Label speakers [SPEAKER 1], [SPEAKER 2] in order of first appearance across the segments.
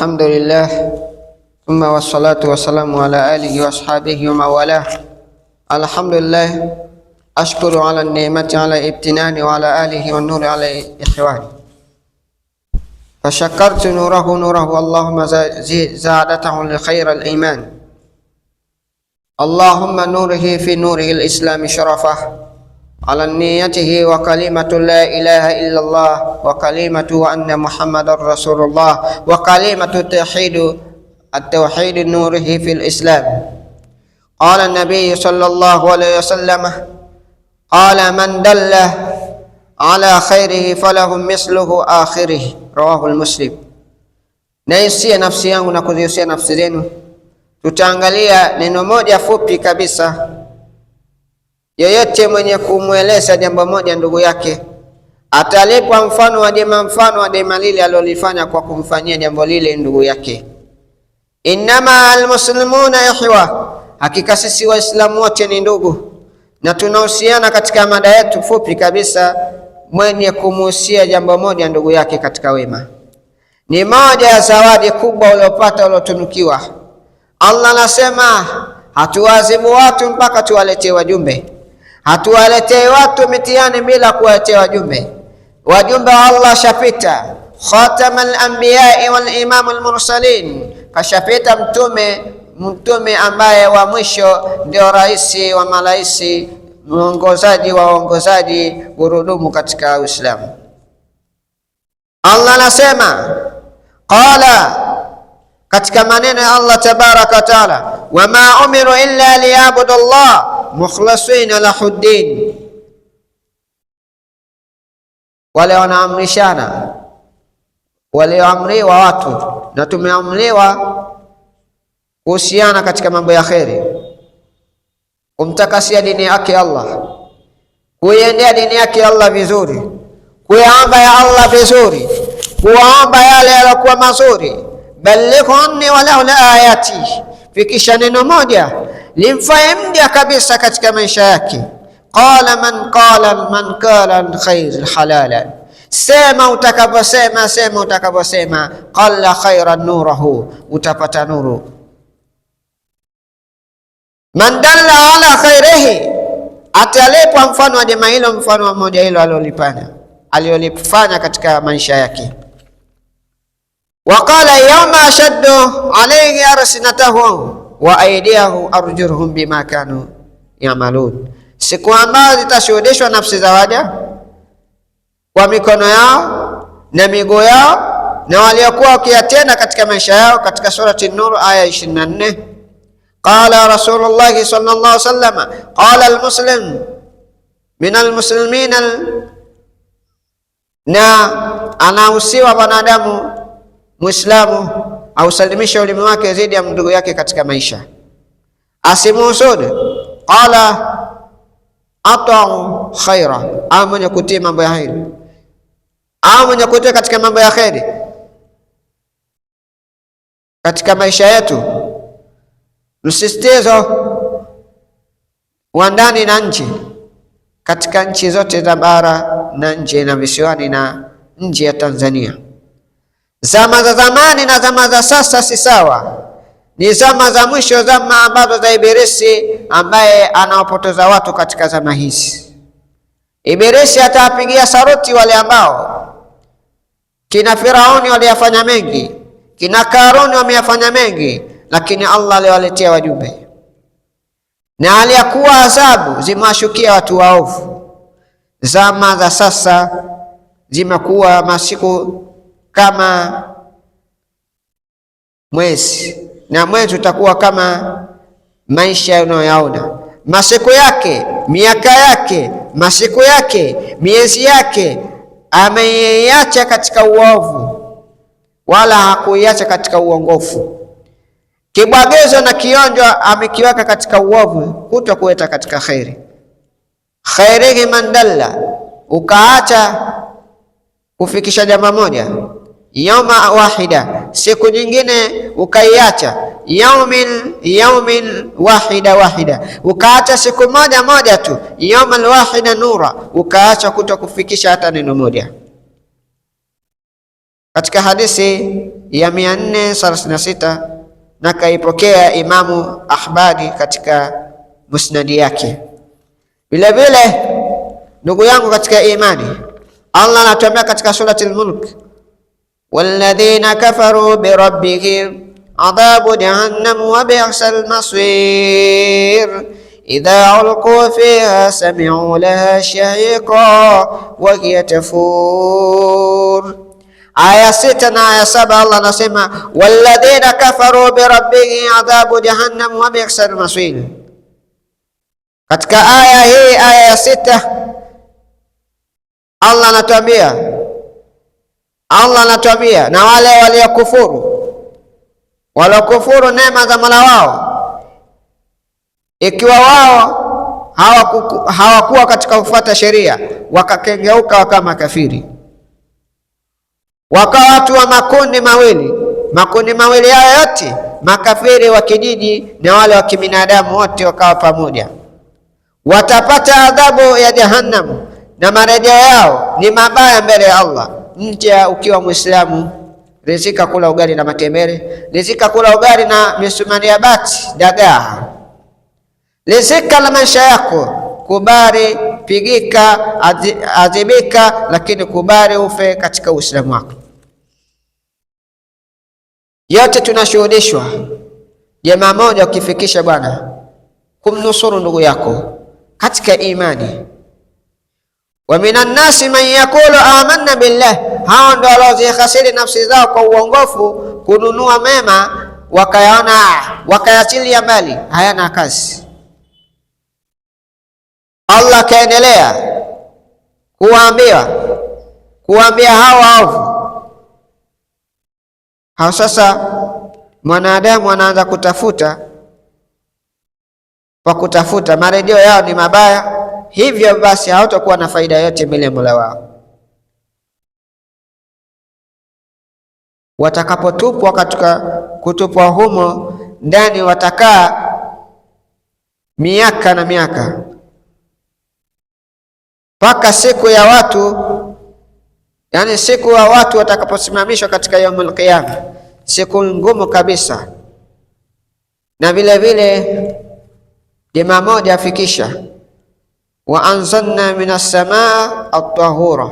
[SPEAKER 1] الحمد لله ثم والصلاة والسلام على آله وأصحابه ومن والاه. الحمد لله أشكر على النعمة على ابتناني وعلى آله والنور على إخواني، فشكرت نوره اللهم زادته لخير الإيمان، اللهم نوره في نوره الإسلام شرفه على نيته وكلمة لا إله إلا الله وكلمة أن محمد رسول الله وكلمة التوحيد نوره في الإسلام. قال النبي صلى الله عليه وسلم قال من دل على خيره فله مثله آخره، رواه المسلم. Naisia nafsi yangu na kuzihusia nafsi zenu, tutaangalia neno moja fupi kabisa. Yeyote mwenye kumweleza jambo moja ndugu yake atalipwa mfano wa jema lile alilofanya kwa kumfanyia jambo lile ndugu yake. Innama almuslimuna ikhwa, hakika sisi waislamu wote ni ndugu, na tunahusiana katika mada yetu fupi kabisa. Mwenye kumuhusia jambo moja ndugu yake katika wema ni moja ya zawadi kubwa uliopata, uliotunukiwa. Allah anasema hatuwazibu watu mpaka tuwaletee wajumbe. Hatuwaletee watu mitihani bila kuwaletea wajumbe. Wajumbe wa Allah shapita, khatamal anbiya wal imam al mursalin, kashapita mtume ambaye wa mwisho ndio raisi wa malaisi, mwongozaji wa waongozaji, gurudumu katika Uislamu. Allah anasema qala, katika maneno ya Allah tabaraka wa taala, wama umiru illa liyabudu Allah mukhlasina lahuddin. Wale wanaamrishana, walioamriwa watu na tumeamriwa kuhusiana katika mambo ya kheri, kumtakasia dini yake Allah, kuiendea dini yake Allah vizuri, kuyaomba ya Allah vizuri, kuwaomba yale yaliokuwa mazuri. Balighni walau la ayati, fikisha neno moja limfae mja kabisa katika maisha yake. Qala man qala khair halalan, sema utakaposema qalla khairan nuruhu, utapata nuru. Man dalla ala khairihi, atalipwa mfano wa jema hilo, mfano wa moja hilo alilolifanya katika maisha yake. Waqala yawma ashaddu alayhi arsinatahu wa aidiahu arjurhum bima kanu yamalun, siku ambayo zitashuhudishwa nafsi za waja kwa mikono yao na miguu yao na waliokuwa wakiyatenda katika maisha yao, katika surati An-Nur aya 24. Qala Rasulullah sallallahu alaihi wasallam qala almuslim min almuslimin, na anahusiwa wanadamu Muislamu ausalimisha ulimi wake zidi ya ndugu yake katika maisha, asimuhusudu. Qala ata'u khaira, au mwenye kutii mambo ya kheri, au mwenye kutii katika mambo ya kheri katika maisha yetu. Msisitizo wa ndani na nje, katika nchi zote za bara na nje na visiwani na nje ya Tanzania. Zama za zamani na zama za sasa si sawa, ni zama za mwisho, zama ambazo za Ibilisi ambaye anawapoteza watu katika zama hizi. Ibilisi atawapigia saruti wale ambao kina Firauni waliyafanya mengi, kina Karuni wameyafanya mengi, lakini Allah aliwaletea wajumbe, na aliyakuwa adhabu zimewashukia watu waovu. Zama za sasa zimekuwa masiku kama mwezi, na mwezi utakuwa kama maisha unayoyaona. Masiku yake, miaka yake, masiku yake, miezi yake ameiacha katika uovu, wala hakuiacha katika uongofu. Kibwagezo na kionjo amekiweka katika uovu, kutokuweta katika khairi. Khairihi man dalla, ukaacha kufikisha jambo moja, yauma wahida, siku nyingine ukaiacha, yaumin wahida, ukaacha siku moja tu, yaumal wahida nura, ukaacha kutokufikisha hata neno moja. katika hadithi ya 436 na kaipokea Imamu Ahmadi katika musnadi yake. Vile vile ndugu yangu katika imani, Allah anatuambia katika surati al-Mulk, walladhina kafaru birabbihim adhabu jahannam wa bi'sal masir idha ulqu fiha sami'u laha shahiqa wa hiya tafur. Aya 6 na aya 7 Allah anasema walladhina kafaru birabbihim adhabu jahannam wa bi'sal masir. Katika aya hii, aya ya 6, Allah anatuambia na wale waliokufuru neema za Mola wao, ikiwa wao hawakuwa katika kufuata sheria, wakakengeuka wakawa makafiri, wakawa watu wa makundi mawili hayo yote, makafiri wa kijiji na wale wa kibinadamu, wote wakawa pamoja, watapata adhabu ya Jahannam na marejeo yao ni mabaya mbele ya Allah. Nje ukiwa Muislamu, rizika kula ugali na matembele, rizika kula ugali na misumari ya bati, dagaa, rizika la maisha yako, kubali pigika, adhibika, lakini kubali ufe katika Uislamu wako. Yote tunashuhudishwa jamaa moja, ukifikisha bwana kumnusuru ndugu yako katika imani. Wa minan nasi man yaqulu amanna billah, hao ndio waliozikhasiri nafsi zao kwa uongofu, kununua mema wakayaona, wakayachilia mbali, hayana kazi. Allah kaendelea kuambia hao waovu hao. Sasa mwanadamu anaanza kutafuta marejeo yao ni mabaya, hivyo basi hawatakuwa na faida yote mbele ya Mola wao. Watakapotupwa katika kutupwa humo ndani, watakaa miaka na miaka, mpaka siku ya watu watakaposimamishwa katika yaumul qiyama, siku ngumu kabisa. Na vile vile jamaa moja afikisha wa anzalna minas samaa at-tahura,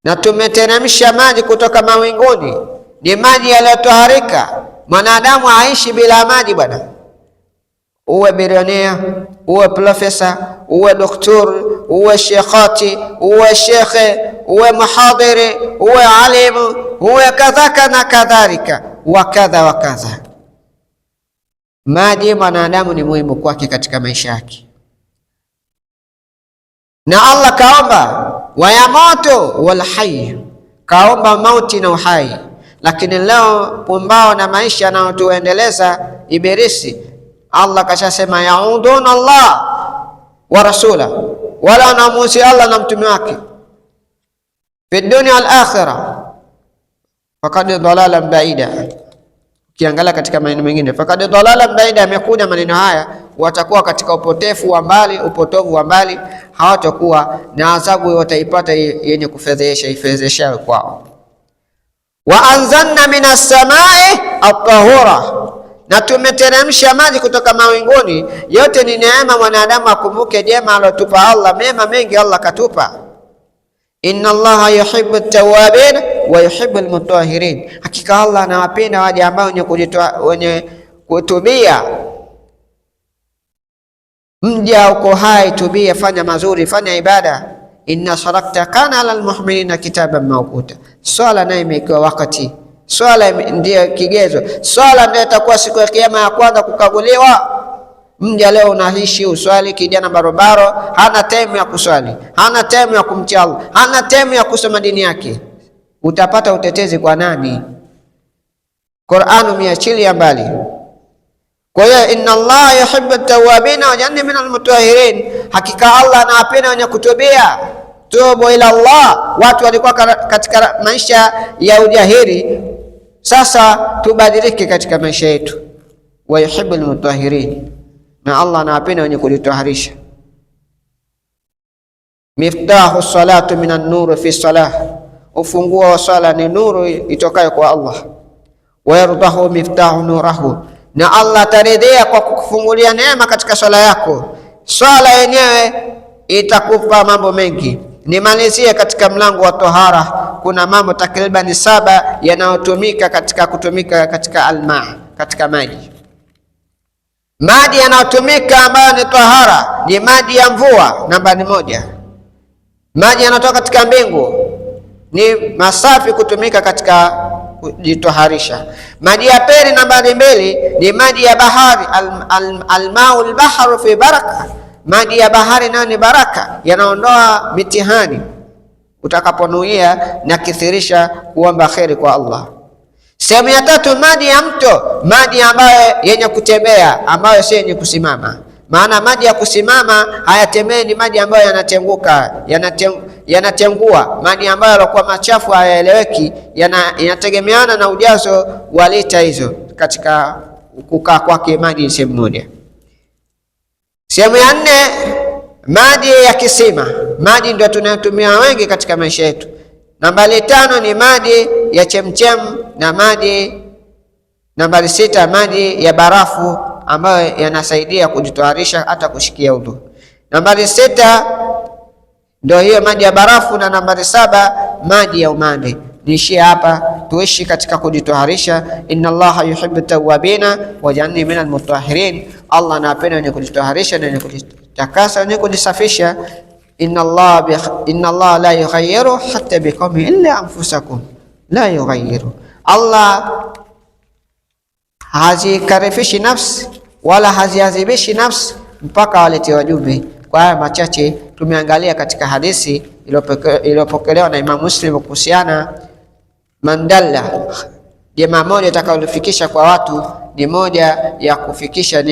[SPEAKER 1] na tumeteremsha maji kutoka mawinguni, ni maji yaliyotoharika. Mwanadamu aishi bila maji bwana, uwe bilionea, uwe profesa, uwe doktor, uwe shekhati, uwe shekhe, uwe muhadhiri, uwe alimu, uwe kadhaka na kadhalika wa kadha. Maji mwanadamu ni muhimu kwake katika maisha yake. Na Allah kaomba waya moto wal hayy, kaomba mauti na uhai. Lakini leo pumbao na maisha yanayotuendeleza Ibilisi, Allah kashasema yauduna Allah wa rasula, wala wanamuasi Allah na mtume wake fi dunya wal akhirah, faqad dhalalan baida. Ukiangalia katika maneno mengine faqad dhalalan baida, yamekuja maneno haya, watakuwa katika upotovu wa mbali, hawatakuwa na adhabu, wataipata yenye ifedhesha kwao. Wa anzalna minas samai at-tahura, na tumeteremsha maji kutoka mawinguni. Yote ni neema, mwanadamu akumbuke jema alotupa Allah, mema mengi Allah katupa. Inna Allaha yuhibbu at-tawwabin wa yuhibbu al-mutahhirin, hakika Allah anawapenda waja ambao wenye kutubia. Mja uko hai, tubia, fanya mazuri, fanya ibada. Inna salata kana ala almu'minina kitaban mawquta, swala nayo imekiwa wakati. Swala ndio kigezo, swala ndio itakuwa siku ya kiyama ya kwanza kukaguliwa. Mja leo unaishi uswali, kijana barobaro, hana time ya kuswali, hana time ya kumcha Allah, hana time ya kusoma dini yake, utapata utetezi kwa nani? Qur'an umeachilia mbali. Kwa hiyo inna Allah yuhibbu at-tawwabin wa janna min al-mutahhirin, hakika Allah anawapenda wenye kutubia. Tubu ila Allah. Watu walikuwa katika maisha ya ujahili, sasa tubadilike katika maisha yetu. Wa yuhibbu al-mutahhirin, na Allah anawapenda wenye kujitaharisha. Miftahu salatu minan nur fi salah ufunguo wa swala ni nuru itokayo kwa Allah. Wa yardahu miftahu nurahu, na Allah taridhia kwa kukufungulia neema katika swala yako. Swala yenyewe itakupa mambo mengi. Nimalizie katika mlango wa tohara, kuna mambo takriban 7 yanayotumika katika almaa, katika maji. Maji yanayotumika ambayo ni tohara ni maji ya mvua, nambari 1. Maji yanatoka katika mbingu ni masafi kutumika katika kujitoharisha. Maji ya pili, nambari 2, ni maji ya bahari, almaul bahru fi baraka. Maji ya bahari nayo ni baraka, yanaondoa mitihani utakaponuia na kithirisha kuomba kheri kwa Allah. Sehemu ya 3, maji ya mto, maji ambayo yenye kutembea, ambayo si yenye kusimama. Maana maji ya kusimama hayatembei, ni maji ambayo yanatenguka, yanatengua. Maji ambayo yalikuwa machafu hayaeleweki, yanategemeana na ujazo wa lita hizo katika kukaa kwake maji sehemu moja. Sehemu ya 4, maji ya kisima. Maji ndio tunayotumia wengi katika maisha yetu. Nambari 5 ni maji ya chemchem, na nambari 6 maji ya barafu ambayo yanasaidia kujitoharisha hata kushikia udhu. Nambari 6 ndio hiyo maji ya barafu, na nambari 7 maji ya umande. Niishie hapa, tuishi katika kujitoharisha. Inna Allaha yuhibbu tawwabina waj'alni minal mutahhirin. Allah anapenda wenye kujitoharisha na wenye kujitakasa, wenye kujisafisha. Inna Allah la yughayyiru hatta biqawmin illa anfusakum la yughayyiru. Allah hazikarifishi nafsi wala haziadhibishi nafsi mpaka walete wajumbe. Kwa haya machache tumeangalia katika hadithi iliyopokelewa na Imam Muslim kuhusiana mandalla, jema moja itakalofikisha kwa watu ni moja ya kufikisha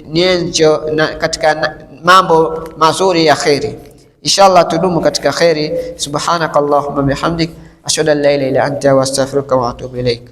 [SPEAKER 1] nyenzo katika mambo mazuri ya khairi. Inshallah tudumu katika khairi. Subhanakallahumma bihamdik ashhadu an la ilaha illa anta wa astaghfiruka wa atubu ilaik.